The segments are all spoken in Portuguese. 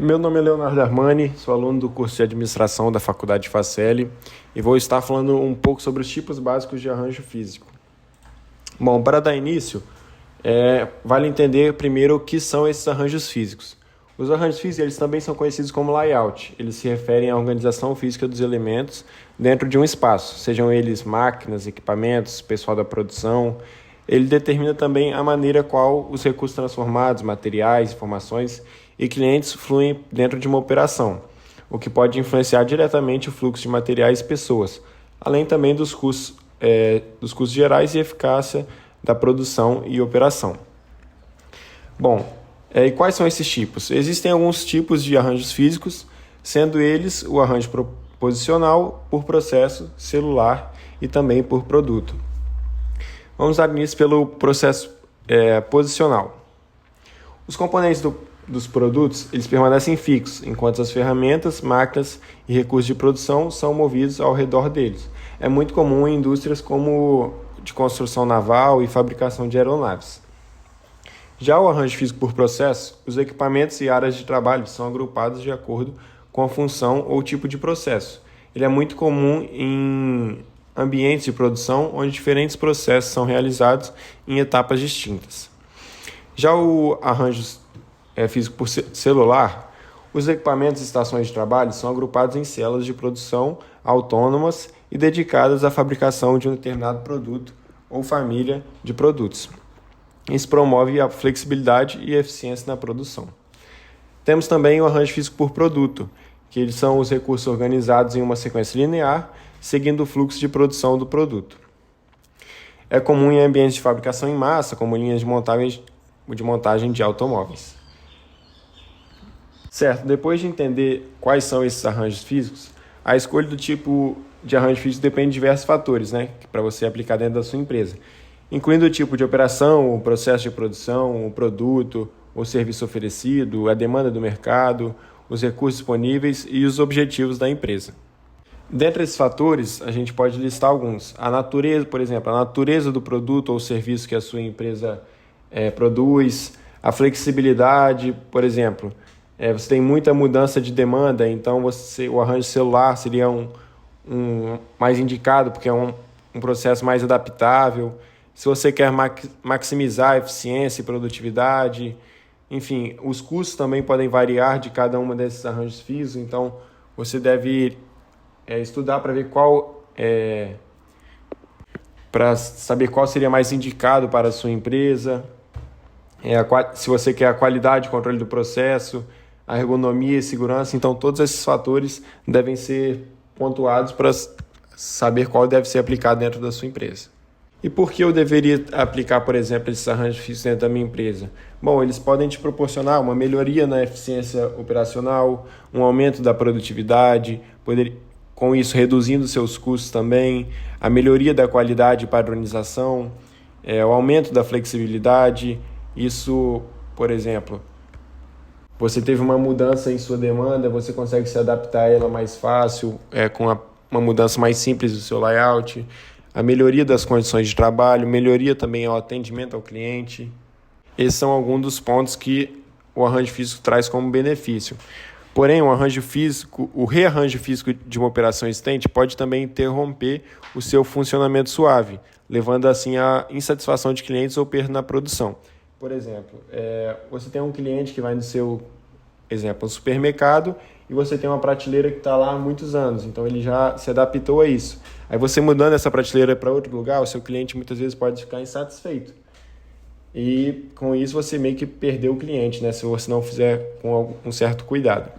Meu nome é Leonardo Armani, sou aluno do curso de Administração da Faculdade Faceli e vou estar falando um pouco sobre os tipos básicos de arranjo físico. Bom, para dar início, vale entender primeiro o que são esses arranjos físicos. Os arranjos físicos eles também são conhecidos como layout. Eles se referem à organização física dos elementos dentro de um espaço, sejam eles máquinas, equipamentos, pessoal da produção. Ele determina também a maneira qual os recursos transformados, materiais, informações e clientes fluem dentro de uma operação, o que pode influenciar diretamente o fluxo de materiais e pessoas, além também dos custos gerais e eficácia da produção e operação. Bom, e quais são esses tipos? Existem alguns tipos de arranjos físicos, sendo eles o arranjo proposicional, por processo, celular e também por produto. Vamos dar início pelo processo posicional. Os componentes dos produtos eles permanecem fixos, enquanto as ferramentas, máquinas e recursos de produção são movidos ao redor deles. É muito comum em indústrias como de construção naval e fabricação de aeronaves. Já o arranjo físico por processo, os equipamentos e áreas de trabalho são agrupados de acordo com a função ou tipo de processo. Ele é muito comum em ambientes de produção onde diferentes processos são realizados em etapas distintas. Já o arranjo físico por celular, os equipamentos e estações de trabalho são agrupados em células de produção autônomas e dedicadas à fabricação de um determinado produto ou família de produtos. Isso promove a flexibilidade e eficiência na produção. Temos também o arranjo físico por produto, que eles são os recursos organizados em uma sequência linear, seguindo o fluxo de produção do produto. É comum em ambientes de fabricação em massa, como linhas de montagem de automóveis. Certo, depois de entender quais são esses arranjos físicos, a escolha do tipo de arranjo físico depende de diversos fatores, para você aplicar dentro da sua empresa, incluindo o tipo de operação, o processo de produção, o produto, o serviço oferecido, a demanda do mercado, os recursos disponíveis e os objetivos da empresa. Dentre esses fatores, a gente pode listar alguns. A natureza, por exemplo, a natureza do produto ou serviço que a sua empresa produz, a flexibilidade, por exemplo, você tem muita mudança de demanda, então o arranjo celular seria um mais indicado, porque é um processo mais adaptável. Se você quer maximizar a eficiência e produtividade, enfim, os custos também podem variar de cada um desses arranjos físicos, então você deve estudar para ver para saber qual seria mais indicado para a sua empresa, se você quer a qualidade e controle do processo, a ergonomia e segurança, então todos esses fatores devem ser pontuados para saber qual deve ser aplicado dentro da sua empresa. E por que eu deveria aplicar, por exemplo, esses arranjos físicos dentro da minha empresa? Bom, eles podem te proporcionar uma melhoria na eficiência operacional, um aumento da produtividade, com isso reduzindo seus custos também, a melhoria da qualidade e padronização, o aumento da flexibilidade. Isso, por exemplo, você teve uma mudança em sua demanda, você consegue se adaptar a ela mais fácil, com uma mudança mais simples do seu layout, a melhoria das condições de trabalho, melhoria também ao atendimento ao cliente. Esses são alguns dos pontos que o arranjo físico traz como benefício. Porém, o rearranjo físico de uma operação existente pode também interromper o seu funcionamento suave, levando assim à insatisfação de clientes ou perda na produção. Por exemplo, você tem um cliente que vai no seu, um supermercado, e você tem uma prateleira que está lá há muitos anos, então ele já se adaptou a isso. Aí você mudando essa prateleira para outro lugar, o seu cliente muitas vezes pode ficar insatisfeito. E com isso você meio que perdeu o cliente, se você não fizer com um certo cuidado.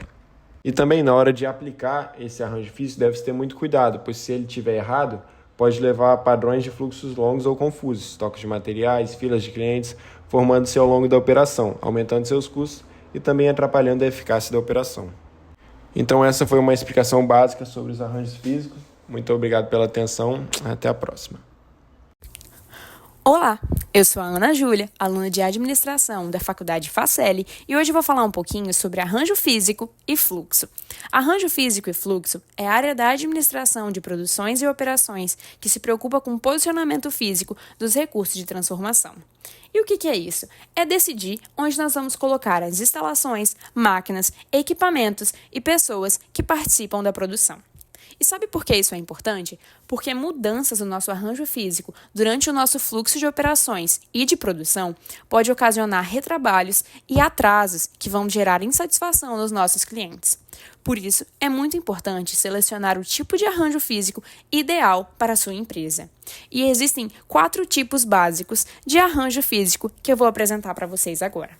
E também na hora de aplicar esse arranjo físico deve-se ter muito cuidado, pois se ele estiver errado, pode levar a padrões de fluxos longos ou confusos, estoques de materiais, filas de clientes, formando-se ao longo da operação, aumentando seus custos e também atrapalhando a eficácia da operação. Então essa foi uma explicação básica sobre os arranjos físicos. Muito obrigado pela atenção. Até a próxima. Olá, eu sou a Ana Júlia, aluna de Administração da Faculdade Faceli, e hoje vou falar um pouquinho sobre arranjo físico e fluxo. Arranjo físico e fluxo é a área da administração de produções e operações que se preocupa com o posicionamento físico dos recursos de transformação. E o que é isso? É decidir onde nós vamos colocar as instalações, máquinas, equipamentos e pessoas que participam da produção. E sabe por que isso é importante? Porque mudanças no nosso arranjo físico durante o nosso fluxo de operações e de produção pode ocasionar retrabalhos e atrasos que vão gerar insatisfação nos nossos clientes. Por isso, é muito importante selecionar o tipo de arranjo físico ideal para a sua empresa. E existem 4 tipos básicos de arranjo físico que eu vou apresentar para vocês agora.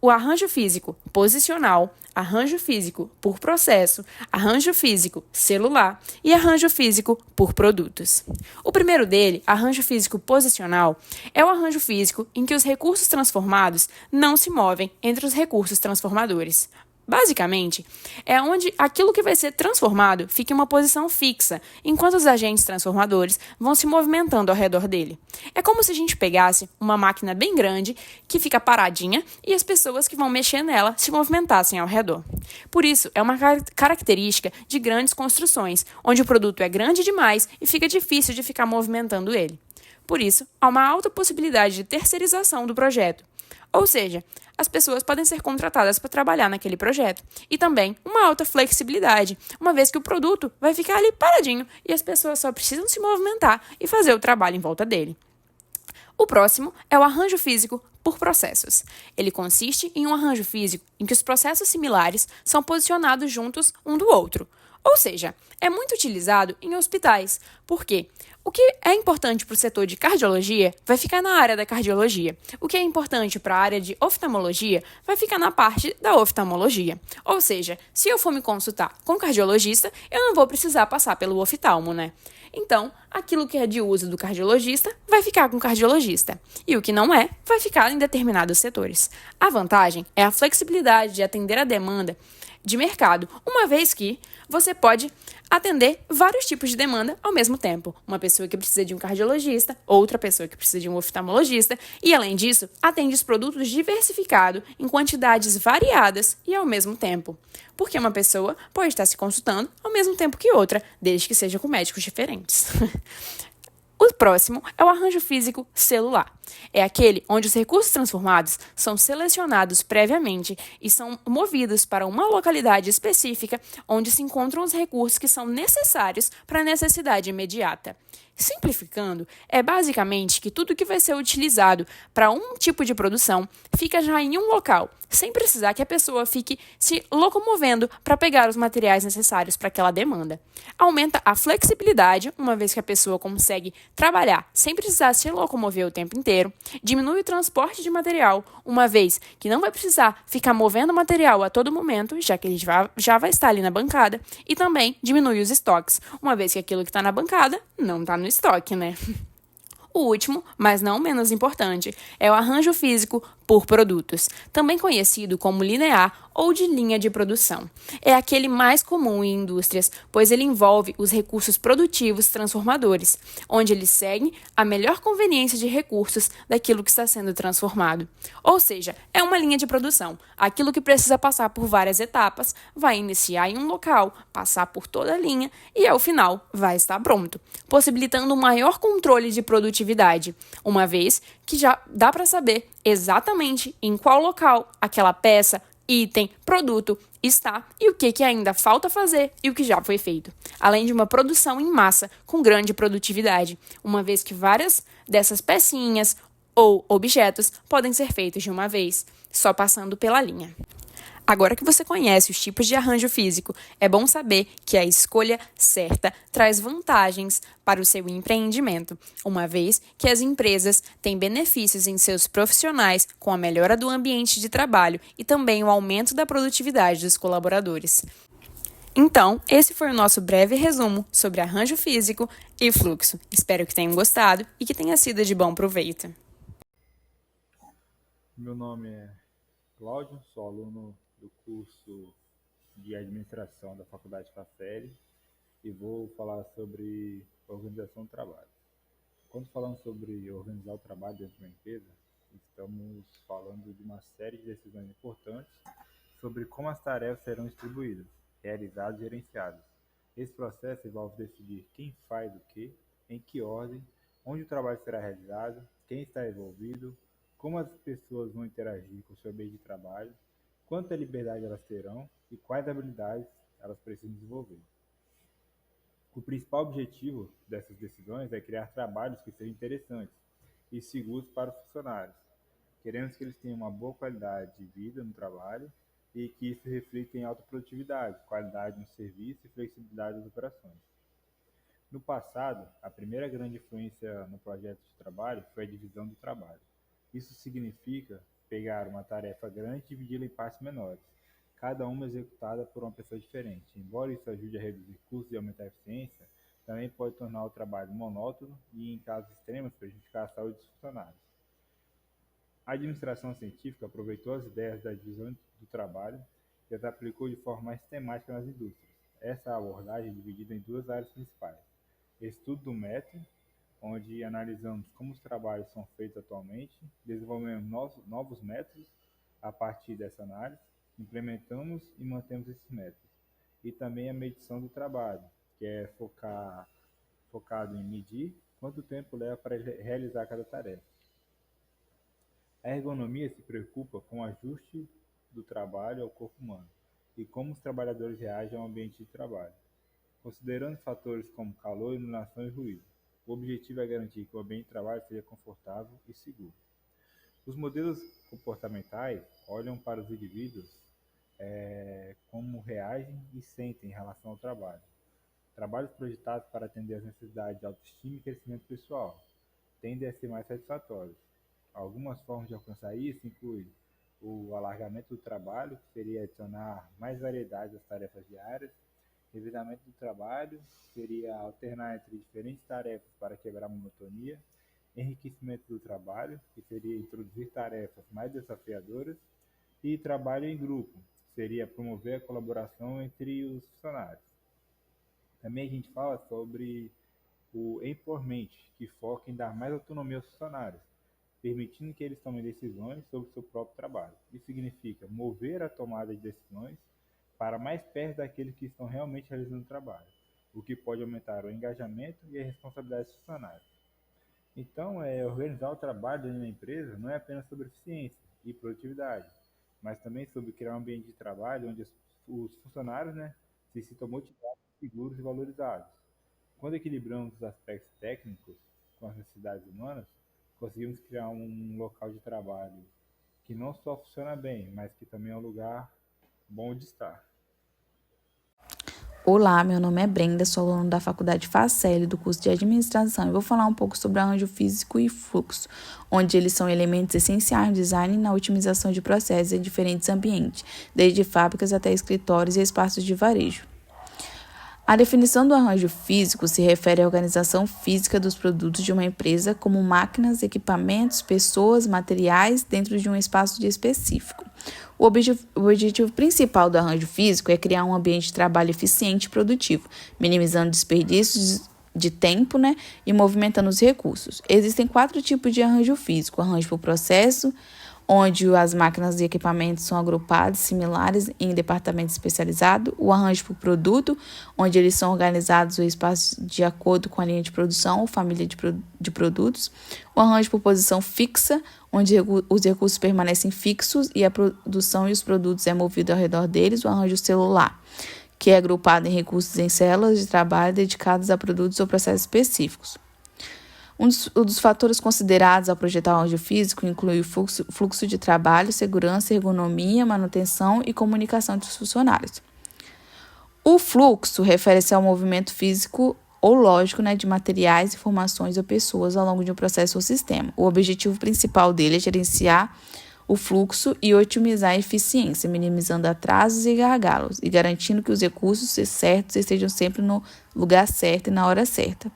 O arranjo físico posicional, arranjo físico por processo, arranjo físico celular e arranjo físico por produtos. O primeiro dele, arranjo físico posicional, é o arranjo físico em que os recursos transformados não se movem entre os recursos transformadores. Basicamente, é onde aquilo que vai ser transformado fica em uma posição fixa, enquanto os agentes transformadores vão se movimentando ao redor dele. É como se a gente pegasse uma máquina bem grande que fica paradinha e as pessoas que vão mexer nela se movimentassem ao redor. Por isso, é uma característica de grandes construções, onde o produto é grande demais e fica difícil de ficar movimentando ele. Por isso, há uma alta possibilidade de terceirização do projeto. Ou seja, as pessoas podem ser contratadas para trabalhar naquele projeto. E também uma alta flexibilidade, uma vez que o produto vai ficar ali paradinho e as pessoas só precisam se movimentar e fazer o trabalho em volta dele. O próximo é o arranjo físico por processos. Ele consiste em um arranjo físico em que os processos similares são posicionados juntos um do outro. Ou seja, é muito utilizado em hospitais. Por quê? O que é importante para o setor de cardiologia vai ficar na área da cardiologia. O que é importante para a área de oftalmologia vai ficar na parte da oftalmologia. Ou seja, se eu for me consultar com um cardiologista, eu não vou precisar passar pelo oftalmo, né? Então, aquilo que é de uso do cardiologista vai ficar com o cardiologista. E o que não é, vai ficar em determinados setores. A vantagem é a flexibilidade de atender a demanda de mercado, uma vez que você pode atender vários tipos de demanda ao mesmo tempo. Uma pessoa que precisa de um cardiologista, outra pessoa que precisa de um oftalmologista e, além disso, atende os produtos diversificados em quantidades variadas e ao mesmo tempo. Porque uma pessoa pode estar se consultando ao mesmo tempo que outra, desde que seja com médicos diferentes. O próximo é o arranjo físico celular. É aquele onde os recursos transformados são selecionados previamente e são movidos para uma localidade específica onde se encontram os recursos que são necessários para a necessidade imediata. Simplificando, é basicamente que tudo que vai ser utilizado para um tipo de produção fica já em um local, sem precisar que a pessoa fique se locomovendo para pegar os materiais necessários para aquela demanda. Aumenta a flexibilidade, uma vez que a pessoa consegue trabalhar sem precisar se locomover o tempo inteiro, diminui o transporte de material, uma vez que não vai precisar ficar movendo material a todo momento, já que ele já vai estar ali na bancada, e também diminui os estoques, uma vez que aquilo que está na bancada não está no estoque, né? O último, mas não menos importante, é o arranjo físico por produtos, também conhecido como linear ou de linha de produção. É aquele mais comum em indústrias, pois ele envolve os recursos produtivos transformadores, onde eles seguem a melhor conveniência de recursos daquilo que está sendo transformado. Ou seja, é uma linha de produção. Aquilo que precisa passar por várias etapas vai iniciar em um local, passar por toda a linha e, ao final, vai estar pronto, possibilitando um maior controle de produtividade, uma vez que já dá para saber exatamente em qual local aquela peça, item, produto está e o que ainda falta fazer e o que já foi feito. Além de uma produção em massa com grande produtividade, uma vez que várias dessas pecinhas ou objetos podem ser feitos de uma vez, só passando pela linha. Agora que você conhece os tipos de arranjo físico, é bom saber que a escolha certa traz vantagens para o seu empreendimento, uma vez que as empresas têm benefícios em seus profissionais com a melhora do ambiente de trabalho e também o aumento da produtividade dos colaboradores. Então, esse foi o nosso breve resumo sobre arranjo físico e fluxo. Espero que tenham gostado e que tenha sido de bom proveito. Meu nome é Cláudio, sou aluno do curso de Administração da Faculdade Faceli e vou falar sobre organização do trabalho. Quando falamos sobre organizar o trabalho dentro de uma empresa, estamos falando de uma série de decisões importantes sobre como as tarefas serão distribuídas, realizadas e gerenciadas. Esse processo envolve decidir quem faz o quê, em que ordem, onde o trabalho será realizado, quem está envolvido, como as pessoas vão interagir com o seu meio de trabalho, quanta liberdade elas terão e quais habilidades elas precisam desenvolver. O principal objetivo dessas decisões é criar trabalhos que sejam interessantes e seguros para os funcionários. Queremos que eles tenham uma boa qualidade de vida no trabalho e que isso reflita em alta produtividade, qualidade no serviço e flexibilidade das operações. No passado, a primeira grande influência no projeto de trabalho foi a divisão do trabalho. Isso significa pegar uma tarefa grande e dividi-la em partes menores, cada uma executada por uma pessoa diferente. Embora isso ajude a reduzir custos e aumentar a eficiência, também pode tornar o trabalho monótono e, em casos extremos, prejudicar a saúde dos funcionários. A administração científica aproveitou as ideias da divisão do trabalho e as aplicou de forma mais sistemática nas indústrias. Essa abordagem é dividida em duas áreas principais: estudo do método, onde analisamos como os trabalhos são feitos atualmente, desenvolvemos novos métodos a partir dessa análise, implementamos e mantemos esses métodos. E também a medição do trabalho, que é focado em medir quanto tempo leva para realizar cada tarefa. A ergonomia se preocupa com o ajuste do trabalho ao corpo humano e como os trabalhadores reagem ao ambiente de trabalho, considerando fatores como calor, iluminação e ruído. O objetivo é garantir que o ambiente de trabalho seja confortável e seguro. Os modelos comportamentais olham para os indivíduos como reagem e sentem em relação ao trabalho. Trabalhos projetados para atender às necessidades de autoestima e crescimento pessoal tendem a ser mais satisfatórios. Algumas formas de alcançar isso incluem o alargamento do trabalho, que seria adicionar mais variedade às tarefas diárias. Revezamento do trabalho seria alternar entre diferentes tarefas para quebrar a monotonia. Enriquecimento do trabalho, que seria introduzir tarefas mais desafiadoras. E trabalho em grupo, que seria promover a colaboração entre os funcionários. Também a gente fala sobre o empowerment, que foca em dar mais autonomia aos funcionários, permitindo que eles tomem decisões sobre o seu próprio trabalho. Isso significa mover a tomada de decisões para mais perto daqueles que estão realmente realizando o trabalho, o que pode aumentar o engajamento e a responsabilidade dos funcionários. Então, organizar o trabalho dentro da empresa não é apenas sobre eficiência e produtividade, mas também sobre criar um ambiente de trabalho onde os funcionários se sintam motivados, seguros e valorizados. Quando equilibramos os aspectos técnicos com as necessidades humanas, conseguimos criar um local de trabalho que não só funciona bem, mas que também é um lugar bom de estar. Olá, meu nome é Brenda, sou aluna da Faculdade Faceli, do curso de Administração, e vou falar um pouco sobre arranjo físico e fluxo, onde eles são elementos essenciais no design e na otimização de processos em diferentes ambientes, desde fábricas até escritórios e espaços de varejo. A definição do arranjo físico se refere à organização física dos produtos de uma empresa, como máquinas, equipamentos, pessoas, materiais, dentro de um espaço específico. O objetivo principal do arranjo físico é criar um ambiente de trabalho eficiente e produtivo, minimizando desperdícios de tempo e movimentando os recursos. Existem 4 tipos de arranjo físico: o arranjo por processo, onde as máquinas e equipamentos são agrupados similares em departamentos especializados; o arranjo por produto, onde eles são organizados o espaço de acordo com a linha de produção ou família de produtos; o arranjo por posição fixa, onde os recursos permanecem fixos e a produção e os produtos é movido ao redor deles; o arranjo celular, que é agrupado em recursos em células de trabalho dedicadas a produtos ou processos específicos. Um dos fatores considerados ao projetar o arranjo físico inclui o fluxo de trabalho, segurança, ergonomia, manutenção e comunicação entre os funcionários. O fluxo refere-se ao movimento físico ou lógico de materiais, informações ou pessoas ao longo de um processo ou sistema. O objetivo principal dele é gerenciar o fluxo e otimizar a eficiência, minimizando atrasos e gargalos e garantindo que os recursos certos estejam sempre no lugar certo e na hora certa.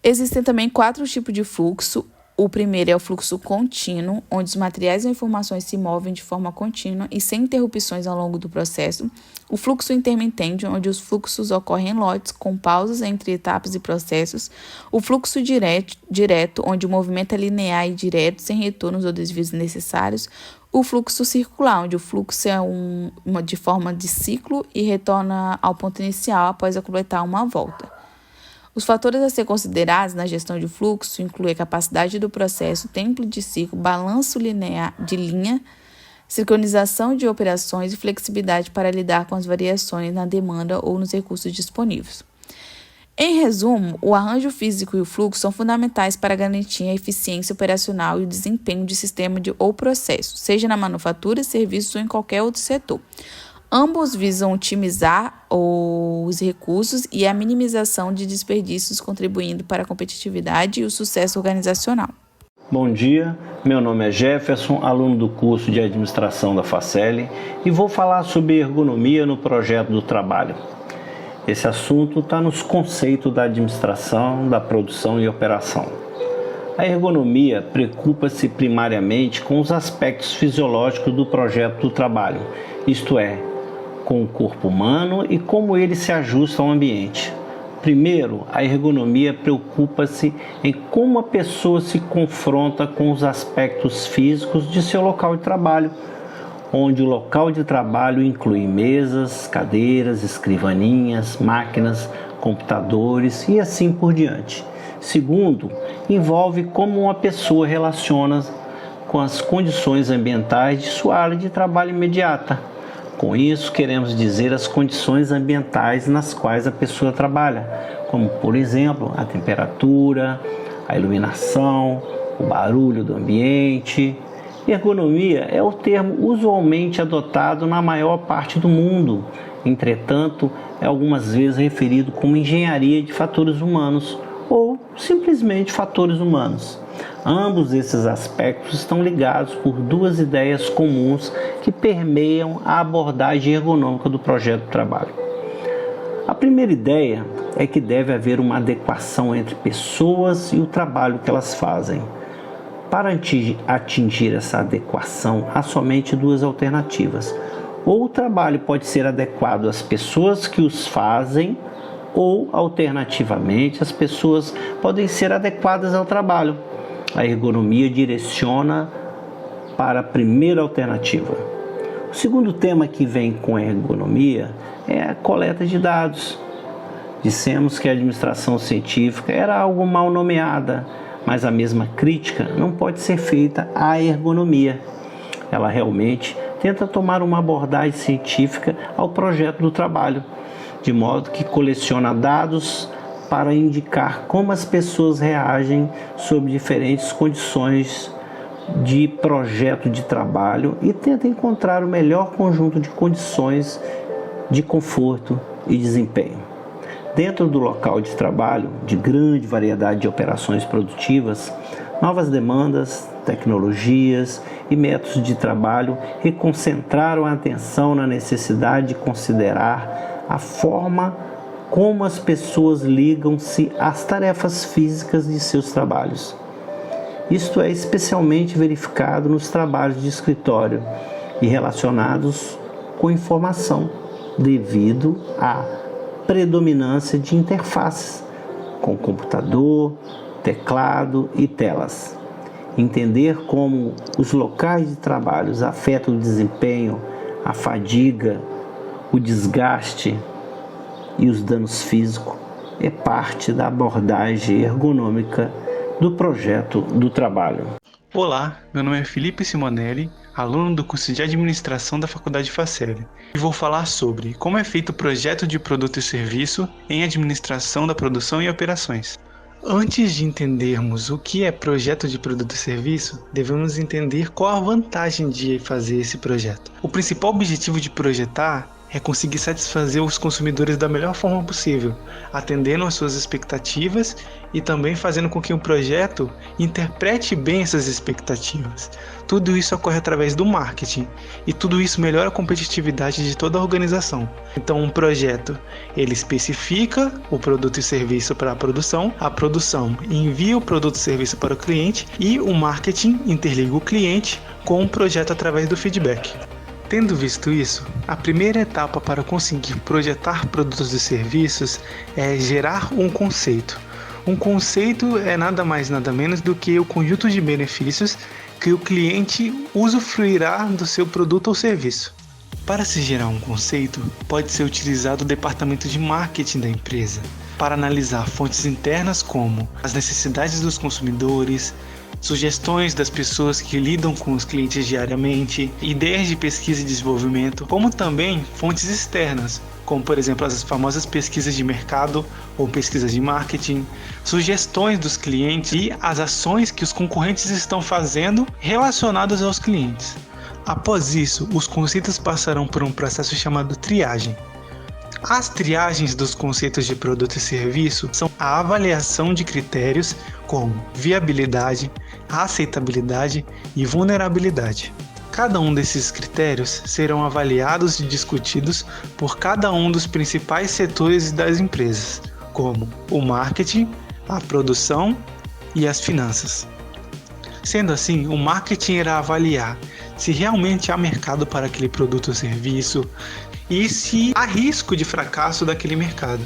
Existem também 4 tipos de fluxo: O primeiro é o fluxo contínuo, onde os materiais e informações se movem de forma contínua e sem interrupções ao longo do processo. O fluxo intermitente, onde os fluxos ocorrem em lotes, com pausas entre etapas e processos. O fluxo direto, onde o movimento é linear e direto, sem retornos ou desvios necessários. O fluxo circular, onde o fluxo é de forma de ciclo e retorna ao ponto inicial após completar uma volta. Os fatores a ser considerados na gestão de fluxo incluem a capacidade do processo, tempo de ciclo, balanço linear de linha, sincronização de operações e flexibilidade para lidar com as variações na demanda ou nos recursos disponíveis. Em resumo, o arranjo físico e o fluxo são fundamentais para garantir a eficiência operacional e o desempenho de sistema ou processo, seja na manufatura, serviços ou em qualquer outro setor. Ambos visam otimizar os recursos e a minimização de desperdícios, contribuindo para a competitividade e o sucesso organizacional. Bom dia, meu nome é Jefferson, aluno do curso de Administração da Faceli, e vou falar sobre ergonomia no projeto do trabalho. Esse assunto está nos conceitos da administração, da produção e operação. A ergonomia preocupa-se primariamente com os aspectos fisiológicos do projeto do trabalho, isto é, com o corpo humano e como ele se ajusta ao ambiente. Primeiro, a ergonomia preocupa-se em como a pessoa se confronta com os aspectos físicos de seu local de trabalho, onde o local de trabalho inclui mesas, cadeiras, escrivaninhas, máquinas, computadores e assim por diante. Segundo, envolve como uma pessoa relaciona com as condições ambientais de sua área de trabalho imediata. Com isso, queremos dizer as condições ambientais nas quais a pessoa trabalha, como, por exemplo, a temperatura, a iluminação, o barulho do ambiente. Ergonomia é o termo usualmente adotado na maior parte do mundo. Entretanto, é algumas vezes referido como engenharia de fatores humanos ou simplesmente fatores humanos. Ambos esses aspectos estão ligados por duas ideias comuns que permeiam a abordagem ergonômica do projeto de trabalho. A primeira ideia é que deve haver uma adequação entre pessoas e o trabalho que elas fazem. Para atingir essa adequação, há somente duas alternativas. Ou o trabalho pode ser adequado às pessoas que os fazem, ou, alternativamente, as pessoas podem ser adequadas ao trabalho. A ergonomia direciona para a primeira alternativa. O segundo tema que vem com a ergonomia é a coleta de dados. Dissemos que a administração científica era algo mal nomeada, mas a mesma crítica não pode ser feita à ergonomia. Ela realmente tenta tomar uma abordagem científica ao projeto do trabalho, de modo que coleciona dados para indicar como as pessoas reagem sob diferentes condições de projeto de trabalho e tenta encontrar o melhor conjunto de condições de conforto e desempenho. Dentro do local de trabalho, de grande variedade de operações produtivas, novas demandas, tecnologias e métodos de trabalho reconcentraram a atenção na necessidade de considerar a forma como as pessoas ligam-se às tarefas físicas de seus trabalhos. Isto é especialmente verificado nos trabalhos de escritório e relacionados com informação, devido à predominância de interfaces com computador, teclado e telas. Entender como os locais de trabalho afetam o desempenho, a fadiga, o desgaste e os danos físicos é parte da abordagem ergonômica do projeto do trabalho. Olá, meu nome é Felipe Simonelli, aluno do curso de Administração da Faculdade Faceli, e vou falar sobre como é feito o projeto de produto e serviço em Administração da Produção e Operações. Antes de entendermos o que é projeto de produto e serviço, devemos entender qual a vantagem de fazer esse projeto. O principal objetivo de projetar é conseguir satisfazer os consumidores da melhor forma possível, atendendo às suas expectativas e também fazendo com que o projeto interprete bem essas expectativas. Tudo isso ocorre através do marketing e tudo isso melhora a competitividade de toda a organização. Então, um projeto, ele especifica o produto e serviço para a produção envia o produto e serviço para o cliente e o marketing interliga o cliente com o projeto através do feedback. Tendo visto isso, a primeira etapa para conseguir projetar produtos e serviços é gerar um conceito. Um conceito é nada mais nada menos do que o conjunto de benefícios que o cliente usufruirá do seu produto ou serviço. Para se gerar um conceito, pode ser utilizado o departamento de marketing da empresa para analisar fontes internas como as necessidades dos consumidores, sugestões das pessoas que lidam com os clientes diariamente, ideias de pesquisa e desenvolvimento, como também fontes externas, como por exemplo as famosas pesquisas de mercado ou pesquisas de marketing, sugestões dos clientes e as ações que os concorrentes estão fazendo relacionadas aos clientes. Após isso, os conceitos passarão por um processo chamado triagem. As triagens dos conceitos de produto e serviço são a avaliação de critérios como viabilidade, aceitabilidade e vulnerabilidade. Cada um desses critérios serão avaliados e discutidos por cada um dos principais setores das empresas, como o marketing, a produção e as finanças. Sendo assim, o marketing irá avaliar se realmente há mercado para aquele produto ou serviço e se há risco de fracasso daquele mercado.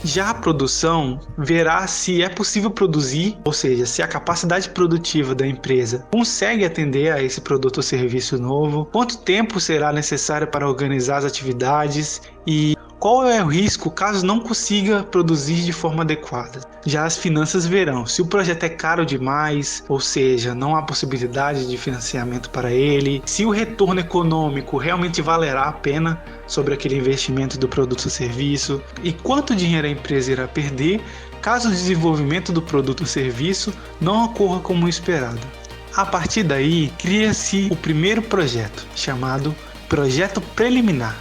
Já a produção verá se é possível produzir, ou seja, se a capacidade produtiva da empresa consegue atender a esse produto ou serviço novo, quanto tempo será necessário para organizar as atividades e qual é o risco caso não consiga produzir de forma adequada. Já as finanças verão se o projeto é caro demais, ou seja, não há possibilidade de financiamento para ele, se o retorno econômico realmente valerá a pena sobre aquele investimento do produto ou serviço e quanto dinheiro a empresa irá perder caso o desenvolvimento do produto ou serviço não ocorra como esperado. A partir daí, cria-se o primeiro projeto, chamado Projeto Preliminar.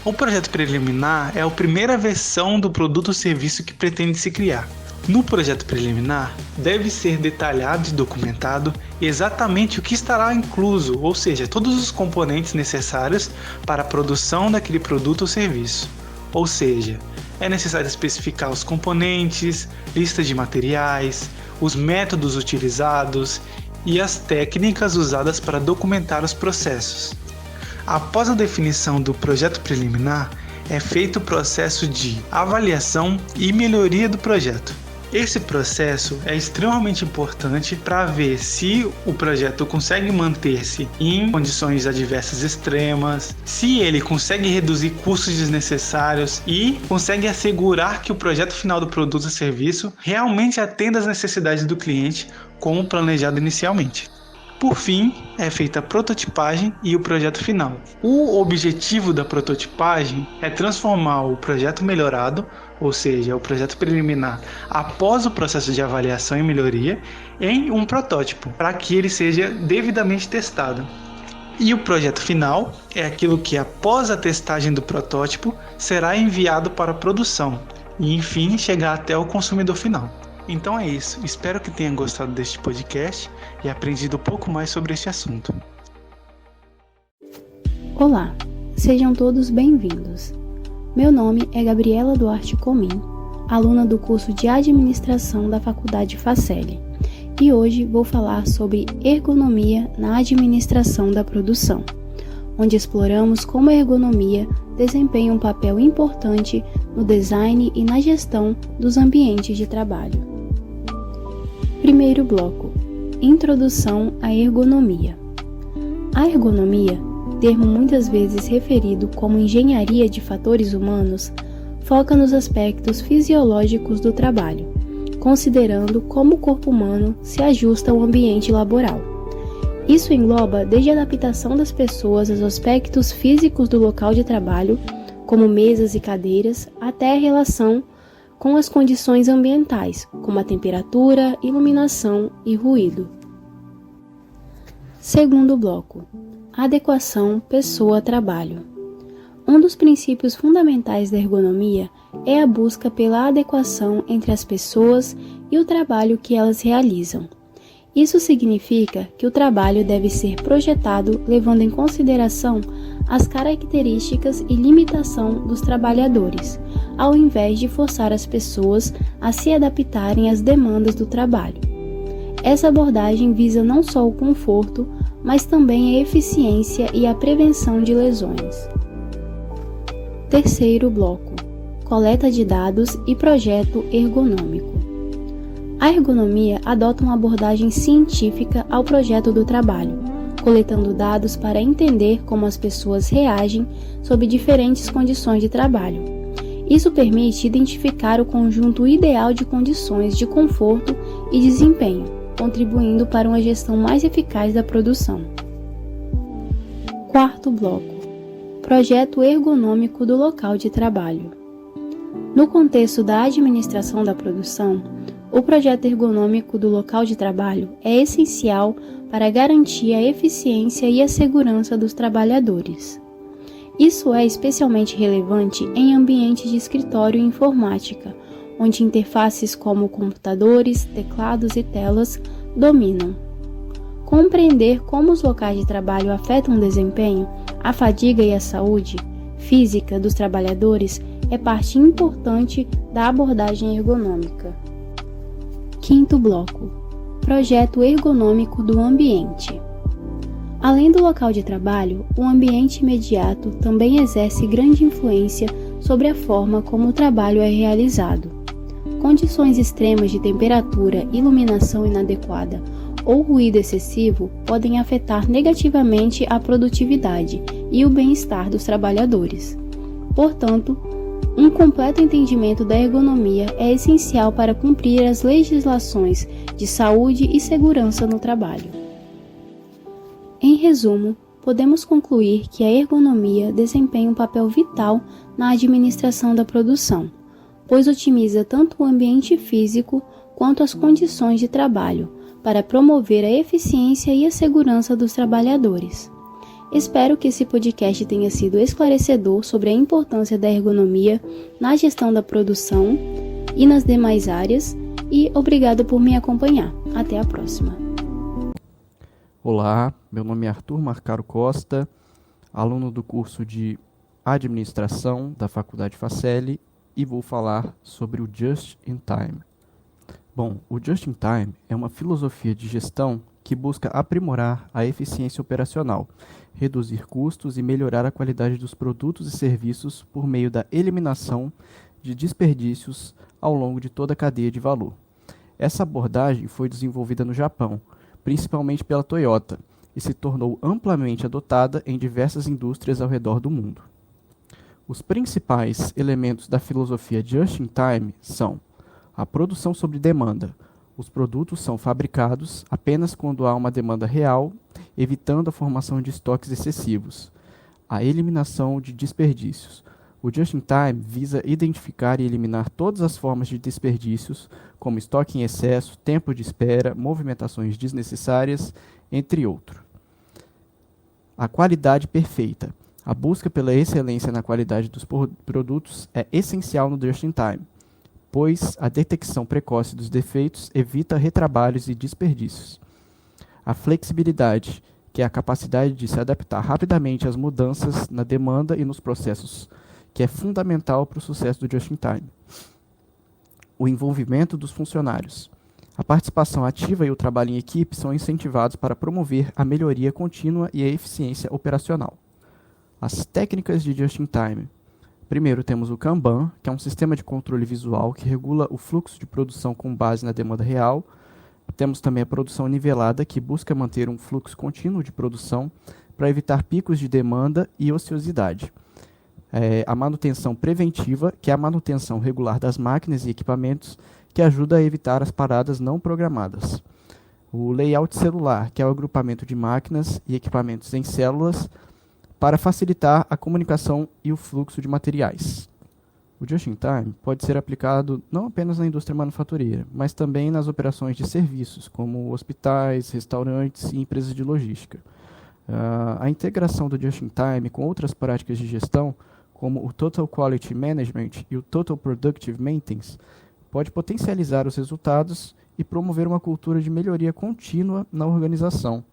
O projeto preliminar é a primeira versão do produto ou serviço que pretende se criar. No projeto preliminar, deve ser detalhado e documentado exatamente o que estará incluso, ou seja, todos os componentes necessários para a produção daquele produto ou serviço. Ou seja, é necessário especificar os componentes, lista de materiais, os métodos utilizados e as técnicas usadas para documentar os processos. Após a definição do projeto preliminar, é feito o processo de avaliação e melhoria do projeto. Esse processo é extremamente importante para ver se o projeto consegue manter-se em condições adversas extremas, se ele consegue reduzir custos desnecessários e consegue assegurar que o projeto final do produto ou serviço realmente atenda às necessidades do cliente como planejado inicialmente. Por fim, é feita a prototipagem e o projeto final. O objetivo da prototipagem é transformar o projeto melhorado, ou seja, o projeto preliminar, após o processo de avaliação e melhoria, em um protótipo, para que ele seja devidamente testado. E o projeto final é aquilo que, após a testagem do protótipo, será enviado para a produção e, enfim, chegar até o consumidor final. Então é isso, espero que tenham gostado deste podcast e aprendido um pouco mais sobre este assunto. Olá, sejam todos bem-vindos. Meu nome é Gabriela Duarte Comim, aluna do curso de Administração da Faculdade Faceli, e hoje vou falar sobre ergonomia na administração da produção, onde exploramos como a ergonomia desempenha um papel importante no design e na gestão dos ambientes de trabalho. Primeiro bloco: Introdução à ergonomia. A ergonomia, termo muitas vezes referido como engenharia de fatores humanos, foca nos aspectos fisiológicos do trabalho, considerando como o corpo humano se ajusta ao ambiente laboral. Isso engloba desde a adaptação das pessoas aos aspectos físicos do local de trabalho, como mesas e cadeiras, até a relação com as condições ambientais, como a temperatura, iluminação e ruído. Segundo bloco: Adequação pessoa-trabalho. Um dos princípios fundamentais da ergonomia é a busca pela adequação entre as pessoas e o trabalho que elas realizam. Isso significa que o trabalho deve ser projetado levando em consideração as características e limitação dos trabalhadores, ao invés de forçar as pessoas a se adaptarem às demandas do trabalho. Essa abordagem visa não só o conforto, mas também a eficiência e a prevenção de lesões. Terceiro bloco: coleta de dados e projeto ergonômico. A ergonomia adota uma abordagem científica ao projeto do trabalho, coletando dados para entender como as pessoas reagem sob diferentes condições de trabalho. Isso permite identificar o conjunto ideal de condições de conforto e desempenho, contribuindo para uma gestão mais eficaz da produção. Quarto bloco: projeto ergonômico do local de trabalho. No contexto da administração da produção, o projeto ergonômico do local de trabalho é essencial para garantir a eficiência e a segurança dos trabalhadores. Isso é especialmente relevante em ambientes de escritório e informática, onde interfaces como computadores, teclados e telas dominam. Compreender como os locais de trabalho afetam o desempenho, a fadiga e a saúde física dos trabalhadores é parte importante da abordagem ergonômica. Quinto bloco: projeto ergonômico do ambiente. Além do local de trabalho, o ambiente imediato também exerce grande influência sobre a forma como o trabalho é realizado. Condições extremas de temperatura, iluminação inadequada ou ruído excessivo podem afetar negativamente a produtividade e o bem-estar dos trabalhadores. Portanto, um completo entendimento da ergonomia é essencial para cumprir as legislações de saúde e segurança no trabalho. Em resumo, podemos concluir que a ergonomia desempenha um papel vital na administração da produção, pois otimiza tanto o ambiente físico quanto as condições de trabalho, para promover a eficiência e a segurança dos trabalhadores. Espero que esse podcast tenha sido esclarecedor sobre a importância da ergonomia na gestão da produção e nas demais áreas, e obrigado por me acompanhar. Até a próxima. Olá, meu nome é Arthur Marcaro Costa, aluno do curso de Administração da Faculdade Faceli, e vou falar sobre o Just in Time. Bom, o Just in Time é uma filosofia de gestão que busca aprimorar a eficiência operacional, reduzir custos e melhorar a qualidade dos produtos e serviços por meio da eliminação de desperdícios ao longo de toda a cadeia de valor. Essa abordagem foi desenvolvida no Japão, principalmente pela Toyota, e se tornou amplamente adotada em diversas indústrias ao redor do mundo. Os principais elementos da filosofia Just in Time são a produção sob demanda. Os produtos são fabricados apenas quando há uma demanda real, evitando a formação de estoques excessivos. A eliminação de desperdícios. O Just in Time visa identificar e eliminar todas as formas de desperdícios, como estoque em excesso, tempo de espera, movimentações desnecessárias, entre outros. A qualidade perfeita. A busca pela excelência na qualidade dos produtos é essencial no Just in Time, pois a detecção precoce dos defeitos evita retrabalhos e desperdícios. A flexibilidade, que é a capacidade de se adaptar rapidamente às mudanças na demanda e nos processos, que é fundamental para o sucesso do Just in Time. O envolvimento dos funcionários. A participação ativa e o trabalho em equipe são incentivados para promover a melhoria contínua e a eficiência operacional. As técnicas de Just in Time. Primeiro temos o Kanban, que é um sistema de controle visual que regula o fluxo de produção com base na demanda real. Temos também a produção nivelada, que busca manter um fluxo contínuo de produção para evitar picos de demanda e ociosidade. A manutenção preventiva, que é a manutenção regular das máquinas e equipamentos, que ajuda a evitar as paradas não programadas. O layout celular, que é o agrupamento de máquinas e equipamentos em células, para facilitar a comunicação e o fluxo de materiais. O Just in Time pode ser aplicado não apenas na indústria manufatureira, mas também nas operações de serviços, como hospitais, restaurantes e empresas de logística. A integração do Just in Time com outras práticas de gestão, como o Total Quality Management e o Total Productive Maintenance, pode potencializar os resultados e promover uma cultura de melhoria contínua na organização.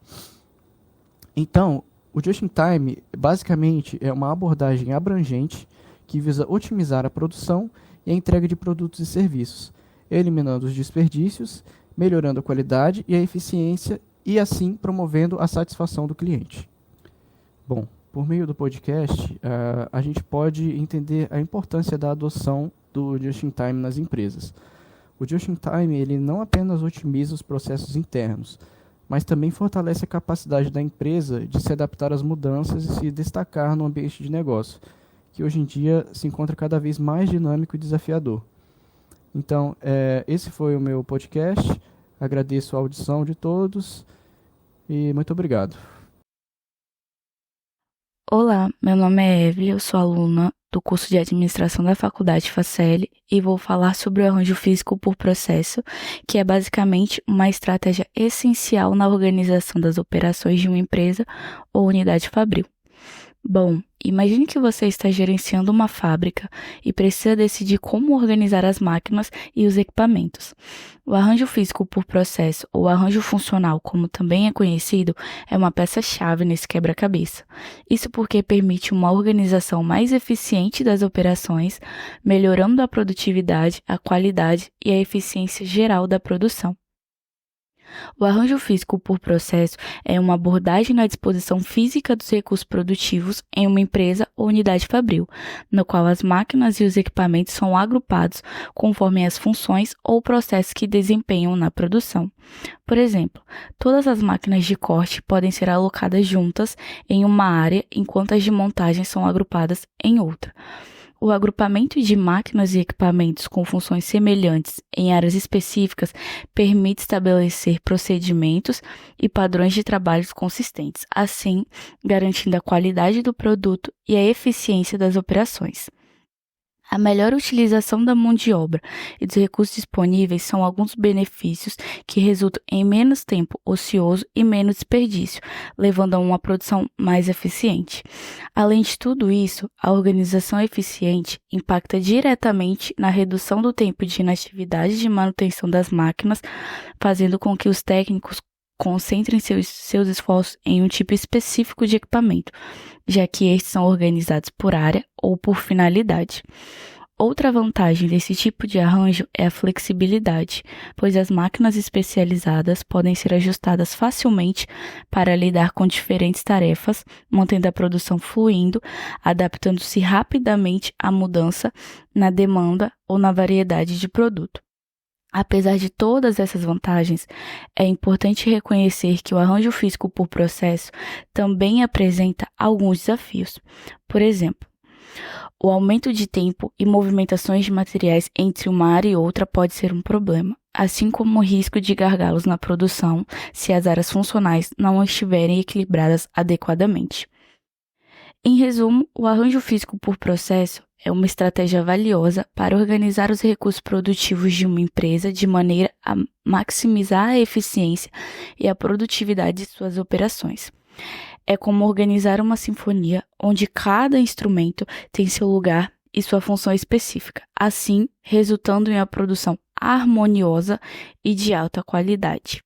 Então, o Just in Time, basicamente, é uma abordagem abrangente que visa otimizar a produção e a entrega de produtos e serviços, eliminando os desperdícios, melhorando a qualidade e a eficiência e, assim, promovendo a satisfação do cliente. Bom, por meio do podcast, a gente pode entender a importância da adoção do Just in Time nas empresas. O Just in Time ele não apenas otimiza os processos internos, mas também fortalece a capacidade da empresa de se adaptar às mudanças e se destacar no ambiente de negócio, que hoje em dia se encontra cada vez mais dinâmico e desafiador. Então, esse foi o meu podcast. Agradeço a audição de todos e muito obrigado. Olá, meu nome é Evelyn, eu sou aluna do curso de Administração da Faculdade Faceli e vou falar sobre o arranjo físico por processo, que é basicamente uma estratégia essencial na organização das operações de uma empresa ou unidade fabril. Bom, imagine que você está gerenciando uma fábrica e precisa decidir como organizar as máquinas e os equipamentos. O arranjo físico por processo, ou arranjo funcional, como também é conhecido, é uma peça-chave nesse quebra-cabeça. Isso porque permite uma organização mais eficiente das operações, melhorando a produtividade, a qualidade e a eficiência geral da produção. O arranjo físico por processo é uma abordagem na disposição física dos recursos produtivos em uma empresa ou unidade fabril, no qual as máquinas e os equipamentos são agrupados conforme as funções ou processos que desempenham na produção. Por exemplo, todas as máquinas de corte podem ser alocadas juntas em uma área, enquanto as de montagem são agrupadas em outra. O agrupamento de máquinas e equipamentos com funções semelhantes em áreas específicas permite estabelecer procedimentos e padrões de trabalho consistentes, assim garantindo a qualidade do produto e a eficiência das operações. A melhor utilização da mão de obra e dos recursos disponíveis são alguns benefícios que resultam em menos tempo ocioso e menos desperdício, levando a uma produção mais eficiente. Além de tudo isso, a organização eficiente impacta diretamente na redução do tempo de inatividade de manutenção das máquinas, fazendo com que os técnicos concentrem seus esforços em um tipo específico de equipamento, já que estes são organizados por área ou por finalidade. Outra vantagem desse tipo de arranjo é a flexibilidade, pois as máquinas especializadas podem ser ajustadas facilmente para lidar com diferentes tarefas, mantendo a produção fluindo, adaptando-se rapidamente à mudança na demanda ou na variedade de produto. Apesar de todas essas vantagens, é importante reconhecer que o arranjo físico por processo também apresenta alguns desafios. Por exemplo, o aumento de tempo e movimentações de materiais entre uma área e outra pode ser um problema, assim como o risco de gargalos na produção se as áreas funcionais não estiverem equilibradas adequadamente. Em resumo, o arranjo físico por processo é uma estratégia valiosa para organizar os recursos produtivos de uma empresa de maneira a maximizar a eficiência e a produtividade de suas operações. É como organizar uma sinfonia onde cada instrumento tem seu lugar e sua função específica, assim resultando em uma produção harmoniosa e de alta qualidade.